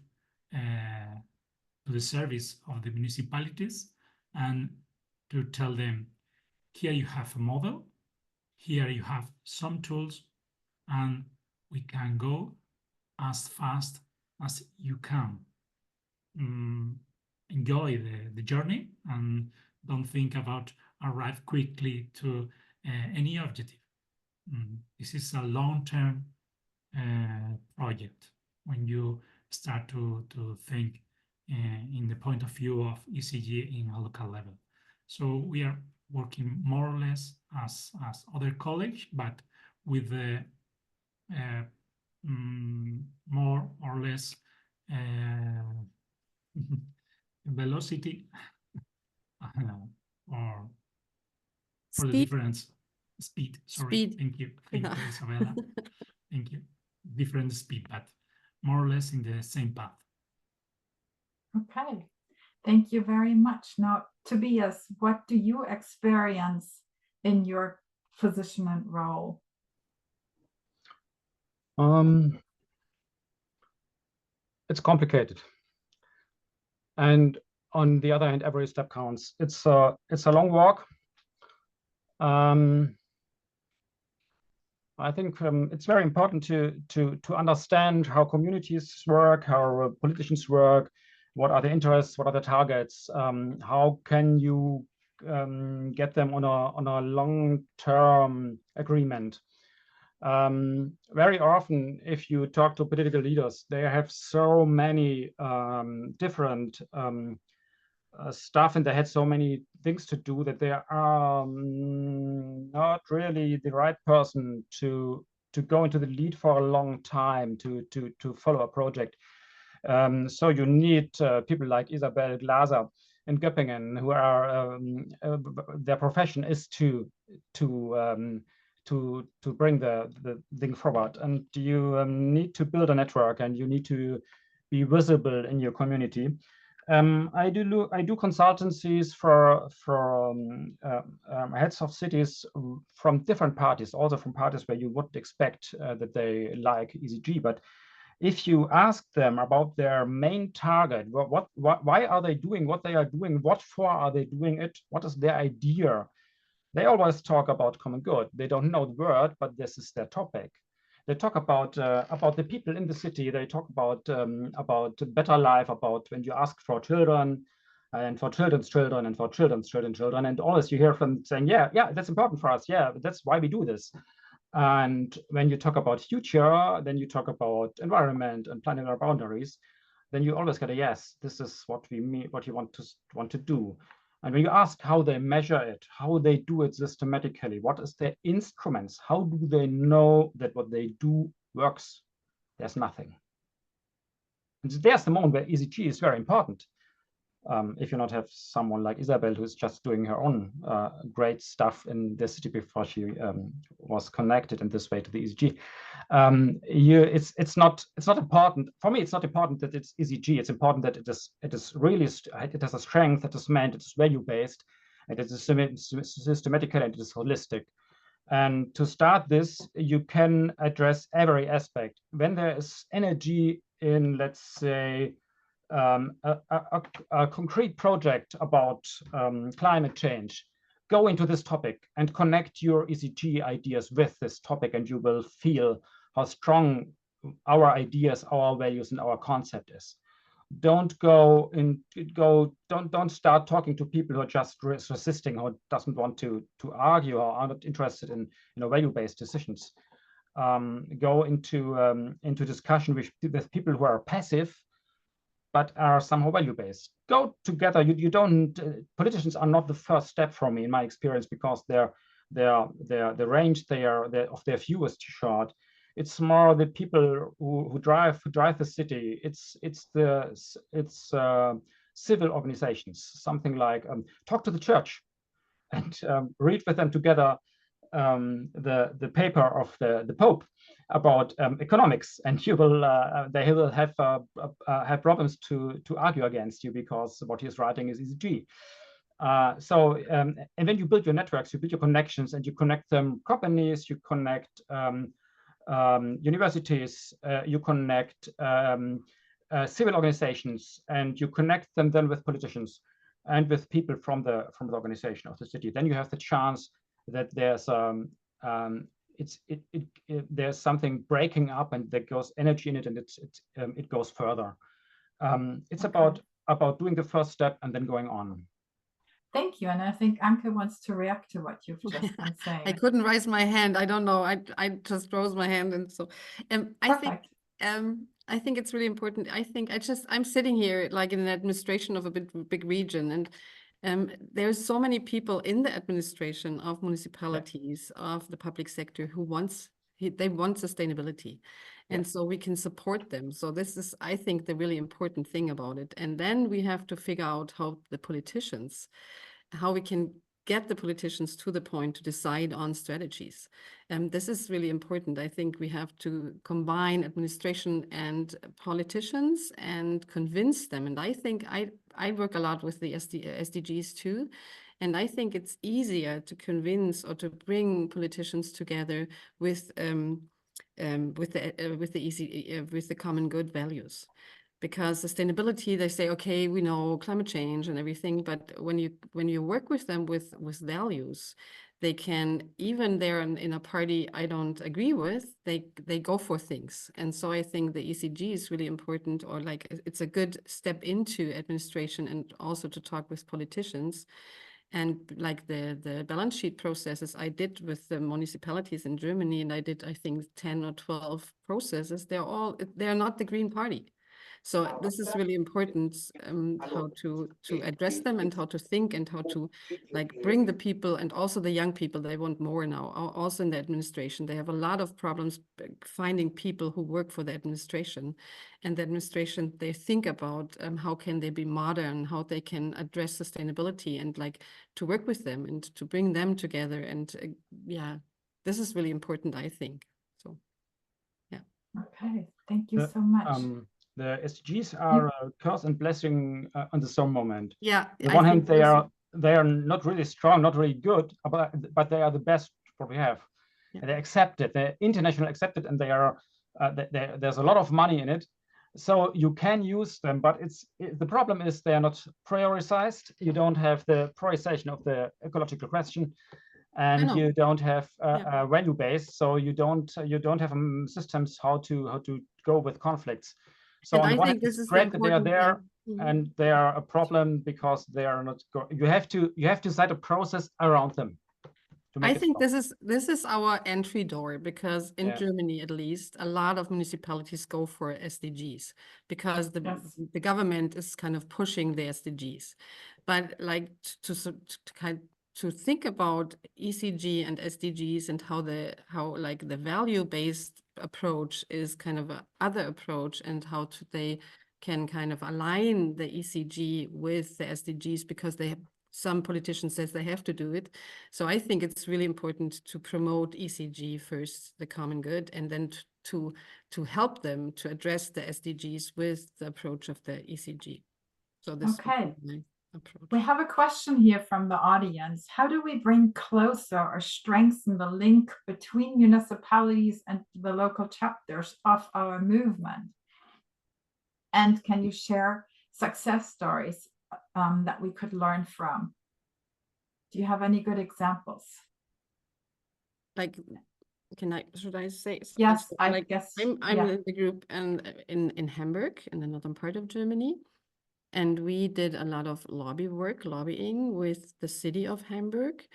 to the service of the municipalities and to tell them, here you have a model, here you have some tools, and we can go as fast as you can. Enjoy the journey and don't think about arrive quickly to any objective. This is a long-term project when you start to think in the point of view of ECG in a local level. So we are working more or less as other colleagues, but with the more or less velocity or for the difference speed. Sorry, Speed. Thank you, Isabella. Thank you. Different speed, but more or less in the same path. Okay, thank you very much. Now, Tobias, what do you experience in your position and role? It's complicated, and on the other hand, every step counts. It's a long walk. I think it's very important to understand how communities work, how politicians work, what are the interests, what are the targets, how can you get them on a long-term agreement. Very often, if you talk to political leaders, they have so many different stuff in their head, so many things to do, that they are not really the right person to go into the lead for a long time to follow a project. So you need people like Isabel Glaser in Göppingen, who are their profession is to bring the thing forward, and you need to build a network, and you need to be visible in your community. I do consultancies for heads of cities from different parties, also from parties where you would expect that they like ECG. But if you ask them about their main target, why are they doing what they are doing? What for are they doing it? What is their idea? They always talk about common good. They don't know the word, but this is their topic. They talk about the people in the city. They talk about better life, about when you ask for children, and for children's children, and for children's children, and always you hear from saying, yeah, that's important for us. Yeah, that's why we do this. And when you talk about future, then you talk about environment and planning our boundaries. Then you always get a yes. This is what we mean, what you want to do. And when you ask how they measure it, how they do it systematically, what is their instruments, how do they know that what they do works? There's nothing. And there's the moment where ECG is very important. If you not have someone like Isabel, who's just doing her own great stuff in the city before she was connected in this way to the ECG, it's not important for me. It's not important that it's ECG. It's important that it is really, it has a strength, it is meant, it is value based, and it is systematic, and it is holistic. And to start this, you can address every aspect. When there is energy in, let's say, a concrete project about climate change, go into this topic and connect your ECG ideas with this topic, and you will feel how strong our ideas, our values, and our concept is. Don't start talking to people who are just resisting, or doesn't want to argue, or are not interested in value-based decisions. Go into discussion with people who are passive but are somehow value-based. Go together. You don't. Politicians are not the first step for me in my experience, because the range of their view is too short. It's more the people who drive the city. It's civil organizations. Something like talk to the church and read with them together the paper of the Pope about economics, and you will they will have problems to argue against you, because what he's writing is ECG. And then you build your networks, you build your connections, and you connect them companies, you connect universities, you connect civil organizations, and you connect them then with politicians and with people from the organization of the city. Then you have the chance that there's there's something breaking up, and there goes energy in it, and it goes further. It's about doing the first step and then going on. Thank you. And I think Anke wants to react to what you've just been saying. I couldn't raise my hand. I don't know. I just rose my hand, and so I think it's really important. I'm sitting here like in an administration of a big region, and there's so many people in the administration of municipalities, of the public sector, who they want sustainability. And so we can support them. So this is, I think, the really important thing about it. And then we have to figure out how we can get the politicians to the point to decide on strategies. This is really important. I think we have to combine administration and politicians and convince them. And I think I work a lot with the SDGs too. And I think it's easier to convince or to bring politicians together with the common good values. Because sustainability, they say, okay, we know climate change and everything, but when you work with them with values, they can, even they're in a party I don't agree with, they go for things. And so I think the ECG is really important, or like it's a good step into administration, and also to talk with politicians. And like the balance sheet processes I did with the municipalities in Germany, and I did, I think, 10 or 12 processes, they're not the Green Party. So this is really important, how to address them, and how to think, and how to like bring the people, and also the young people. They want more now, also in the administration. They have a lot of problems finding people who work for the administration. And the administration, they think about how can they be modern, how they can address sustainability, and like to work with them and to bring them together. And this is really important, I think. So, yeah. Okay, thank you so much. The SDGs are a curse and blessing on the same moment. Yeah. On the one hand, they are not really strong, not really good, but they are the best what we have. Yeah. They're accepted, they're internationally accepted, and they are there's a lot of money in it. So you can use them, but the problem is they are not prioritized. You don't have the prioritization of the ecological question, and you don't have value based. So you don't have systems how to go with conflicts. So I think this is great that they are there, and they are a problem because they are not. You have to set a process around them. I think this is our entry door, because in Germany, at least, a lot of municipalities go for SDGs because the government is kind of pushing the SDGs. But like to think about ECG and SDGs, and how like the value-based approach is kind of a other approach, and how they can kind of align the ECG with the SDGs, because some politicians says they have to do it. So I think it's really important to promote ECG first, the common good, and then to help them to address the SDGs with the approach of the ECG. So this is my approach. We have a question here from the audience. How do we bring closer or strengthen the link between municipalities and the local chapters of our movement? And can you share success stories that we could learn from? Do you have any good examples? Like should I say? Yes, So, I like, guess. I'm Yeah. in the group and in Hamburg, in the northern part of Germany. And we did a lot of lobbying with the city of Hamburg.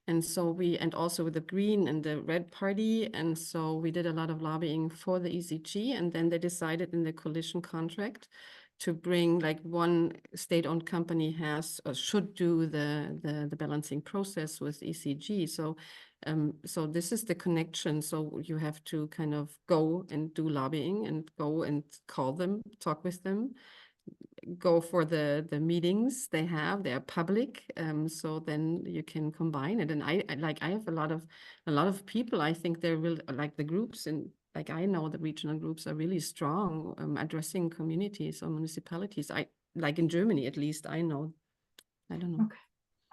And so and also with the Green and the Red Party. And so we did a lot of lobbying for the ECG. And then they decided in the coalition contract to bring, like, one state-owned company should do the balancing process with ECG. So this is the connection. So you have to kind of go and do lobbying and go and call them, talk with them, go for the meetings they are public, so then you can combine it. And I have a lot of people. I think they're really, like, the groups, and like, I know the regional groups are really strong, addressing communities or municipalities. Like in Germany, at least I know. I don't know.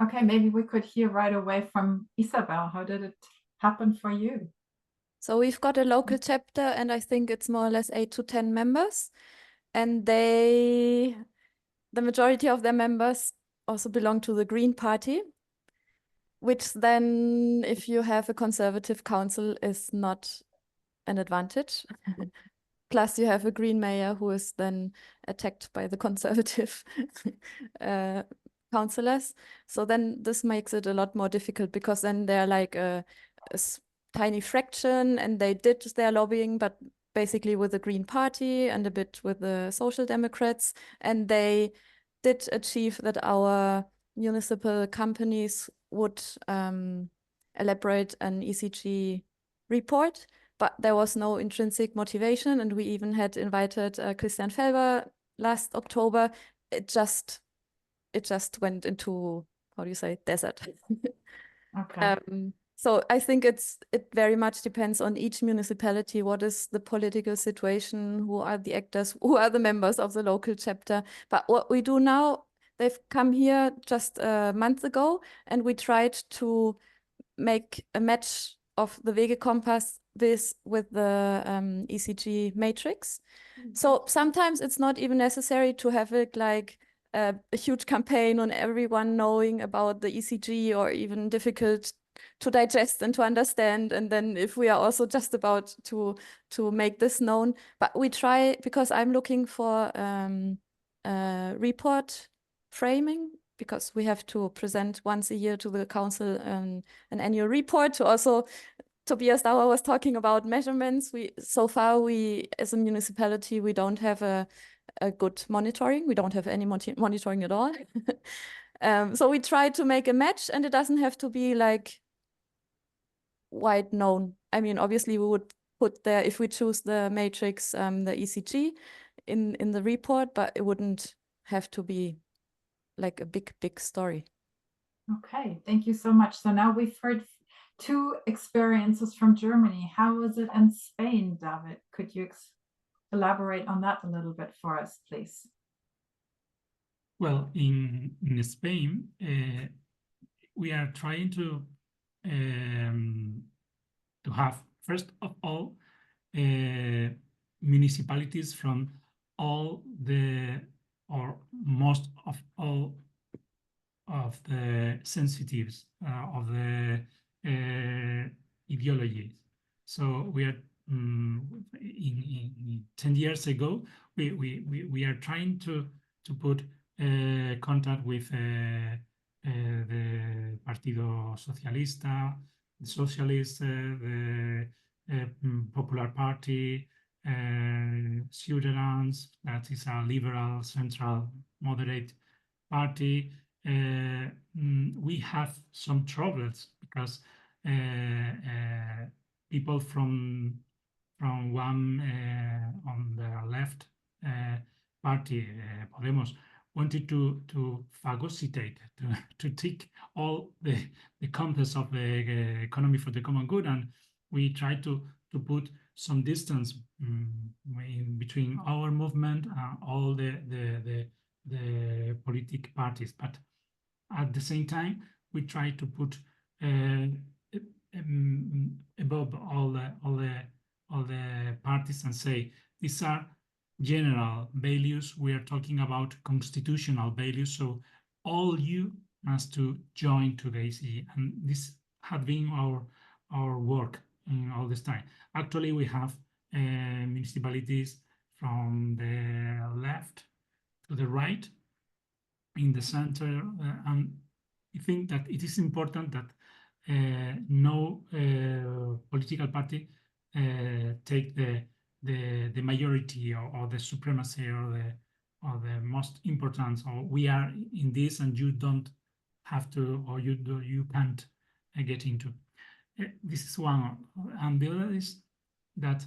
Okay, maybe we could hear right away from Isabel. How did it happen for you? So we've got a local chapter, and I think it's more or less 8 to 10 members. And the majority of their members also belong to the Green Party, which then, if you have a conservative council, is not an advantage. Plus, you have a Green mayor who is then attacked by the conservative councillors. So then this makes it a lot more difficult, because then they're like a tiny fraction, and they did their lobbying, but basically with the Green Party and a bit with the Social Democrats. And they did achieve that our municipal companies would elaborate an ECG report, but there was no intrinsic motivation. And we even had invited Christian Felber last October. It just went into, how do you say, desert. Okay. So I think it very much depends on each municipality. What is the political situation? Who are the actors? Who are the members of the local chapter? But what we do now, they've come here just a month ago, and we tried to make a match of the Wegekompass with the ECG matrix. So sometimes it's not even necessary to have it like a huge campaign on everyone knowing about the ECG, or even difficult to digest and to understand. And then if we are also just about to make this known, but we try, because I'm looking for report framing, because we have to present once a year to the council an annual report. To also, Tobias Dauer was talking about measurements. So far, as a municipality, we don't have a good monitoring. We don't have any monitoring at all. So we try to make a match, and it doesn't have to be like wide known. I mean, obviously we would put there, if we choose the matrix, the ECG in the report, but it wouldn't have to be like a big story. Okay, thank you so much. So now we've heard 2 experiences from Germany. How was it in Spain, David? Could you elaborate on that a little bit for us, please? Well, in Spain, we are trying to have, first of all, municipalities from all or most of all of the sensitives of the ideologies. So we are in 10 years ago, we are trying to put contact with the Partido Socialista, the Socialists, the Popular Party, Ciudadans, that is a liberal, central, moderate party. We have some troubles because people from one on the left party, Podemos, wanted to phagocytate, to take all the contents of the economy for the common good, and we tried to put some distance in between our movement and all the political parties. But at the same time, we try to put above all the parties and say these are general values. We are talking about constitutional values. So all you must to join to the ECG, and this had been our work in all this time. Actually, we have municipalities from the left to the right, in the center, and I think that it is important that no political party take the majority or the supremacy or the most important. So we are in this, and you don't have to, or you can't get into. This is one, and the other is that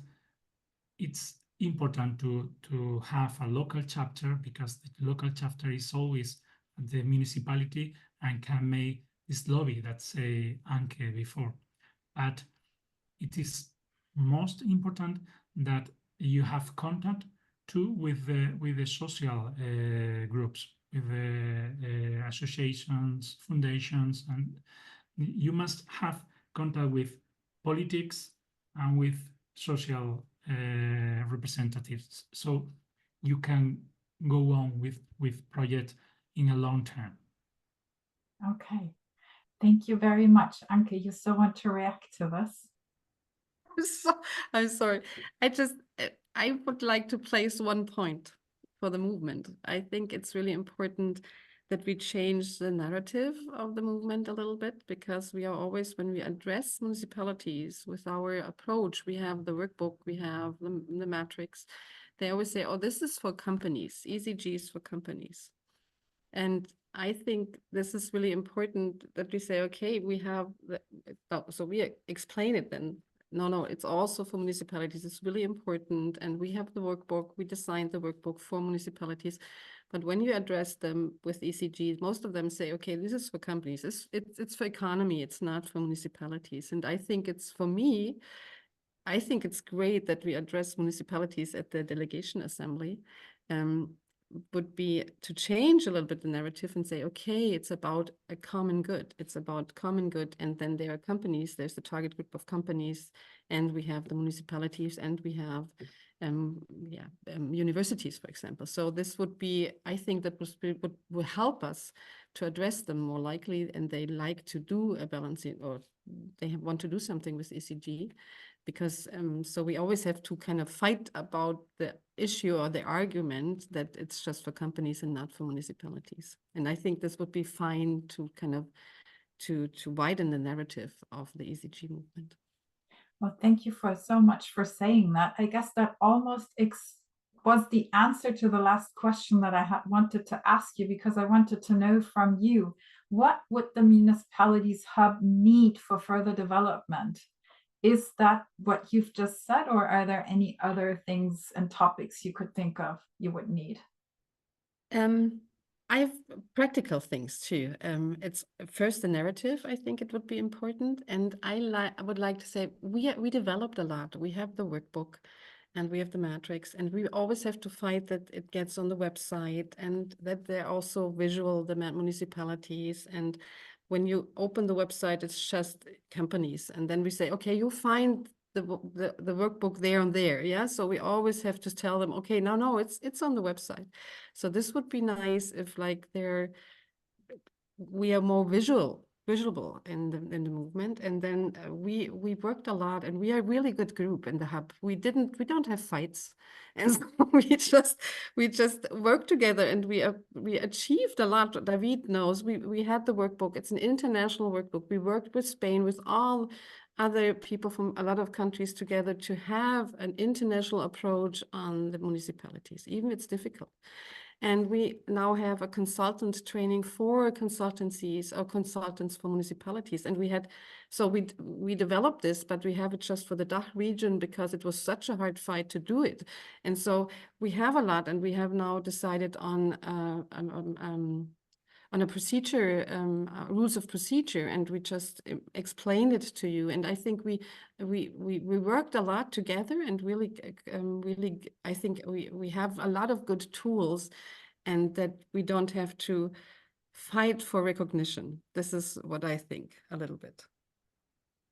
it's important to have a local chapter, because the local chapter is always the municipality and can make this lobby that say Anke before. But it is most important that you have contact too with the social groups, with the associations, foundations, and you must have contact with politics and with social representatives, so you can go on with project in a long term. Okay, thank you very much. Anke, you still want to react to this? I'm sorry. I would like to place one point for the movement. I think it's really important that we change the narrative of the movement a little bit, because we are always, when we address municipalities with our approach, we have the workbook, we have the matrix. They always say, oh, this is for companies, ECG is for companies. And I think this is really important that we say, okay, we have, so we explain it then. No, it's also for municipalities. It's really important. And we have the workbook. We designed the workbook for municipalities. But when you address them with ECG, most of them say, okay, this is for companies. It's for economy. It's not for municipalities. And I think it's, for me, I think it's great that we address municipalities at the delegation assembly. Would be to change a little bit the narrative and say, okay, it's about a common good. It's about common good. And then there are companies, there's the target group of companies, and we have the municipalities, and we have universities, for example. So this would be, I think that would help us to address them more likely, and they like to do a balancing, or they want to do something with ECG. Because so we always have to kind of fight about the issue or the argument that it's just for companies and not for municipalities. And I think this would be fine to kind of to widen the narrative of the ECG movement. Well, thank you so much for saying that. I guess that almost was the answer to the last question that I wanted to ask you, because I wanted to know from you, what would the municipalities hub need for further development? Is that what you've just said, or are there any other things and topics you could think of you would need? I have practical things too. It's first the narrative. I think it would be important, and I would like to say we developed a lot. We have the workbook, and we have the matrix, and we always have to fight that it gets on the website, and that they're also visual, the municipalities. And when you open the website, it's just companies, and then we say, okay, you find the workbook there and there. Yeah, so we always have to tell them, okay, no, it's on the website. So this would be nice if, like, we are more visual in the movement. And then we worked a lot, and we are a really good group in the hub. We don't have fights, and so we just work together, and we achieved a lot. David knows we had the workbook. It's an international workbook. We worked with Spain, with all other people from a lot of countries together to have an international approach on the municipalities. Even it's difficult. And we now have a consultant training for consultancies or consultants for municipalities. And we developed this, but we have it just for the DACH region because it was such a hard fight to do it. And so we have a lot, and we have now decided on a procedure, rules of procedure, and we just explained it to you. And I think we worked a lot together, and really, I think we have a lot of good tools, and that we don't have to fight for recognition. This is what I think a little bit.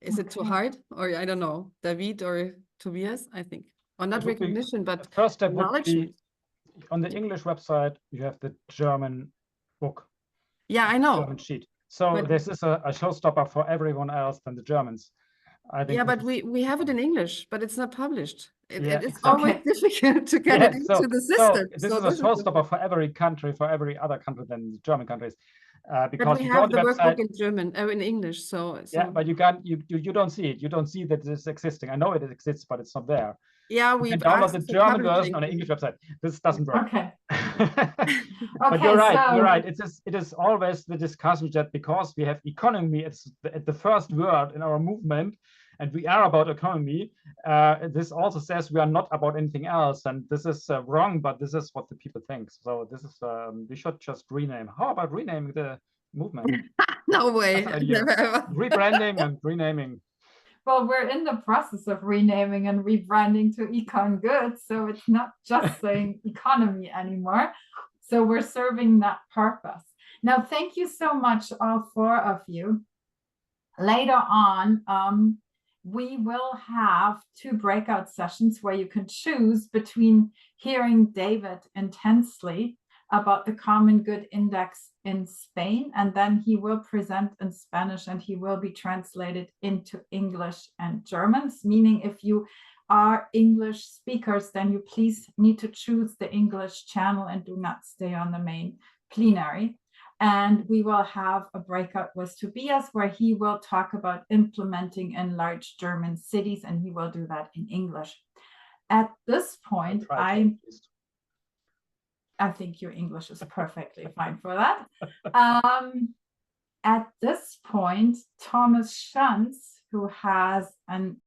Is it too hard? Or I don't know, David or Tobias, I think. Or not recognition, but the first step would acknowledgement. be, on the English website, you have the German book. Yeah, I know. German sheet. So this is a showstopper for everyone else than the Germans. I think Yeah, this but is- we have it in English, but it's not published. Yeah, It's exactly. always difficult to get Yeah, it into the so system. this is a showstopper for every country, for every other country than the German countries, But because we you go on have the the website. workbook in German, in English. So Yeah, but you can't. You don't see it. You don't see that it's existing. I know it exists, but it's not there. yeah, You we've can download asked the for German publishing. version on the English website. This doesn't work. Okay. But Okay, you're right. You're so- right. It is always the discussion that because we have economy at the first word in our movement, and we are about economy, this also says we are not about anything else, and this is wrong. But this is what the people think. So this is we should just rename. How about renaming the movement? No way. That's an idea. Never ever. Rebranding and renaming. Well, we're in the process of renaming and rebranding to Econ Good, so it's not just saying economy anymore. So we're serving that purpose. Now, thank you so much, all four of you. Later on, we will have 2 breakout sessions where you can choose between hearing David intensely about the Common Good Index in Spain, and then he will present in Spanish and he will be translated into English and German, meaning if you are English speakers, then you please need to choose the English channel and do not stay on the main plenary. And we will have a breakout with Tobias where he will talk about implementing in large German cities, and he will do that in English. At this point, I think your English is perfectly fine for that. At this point, Thomas Schanz, who has an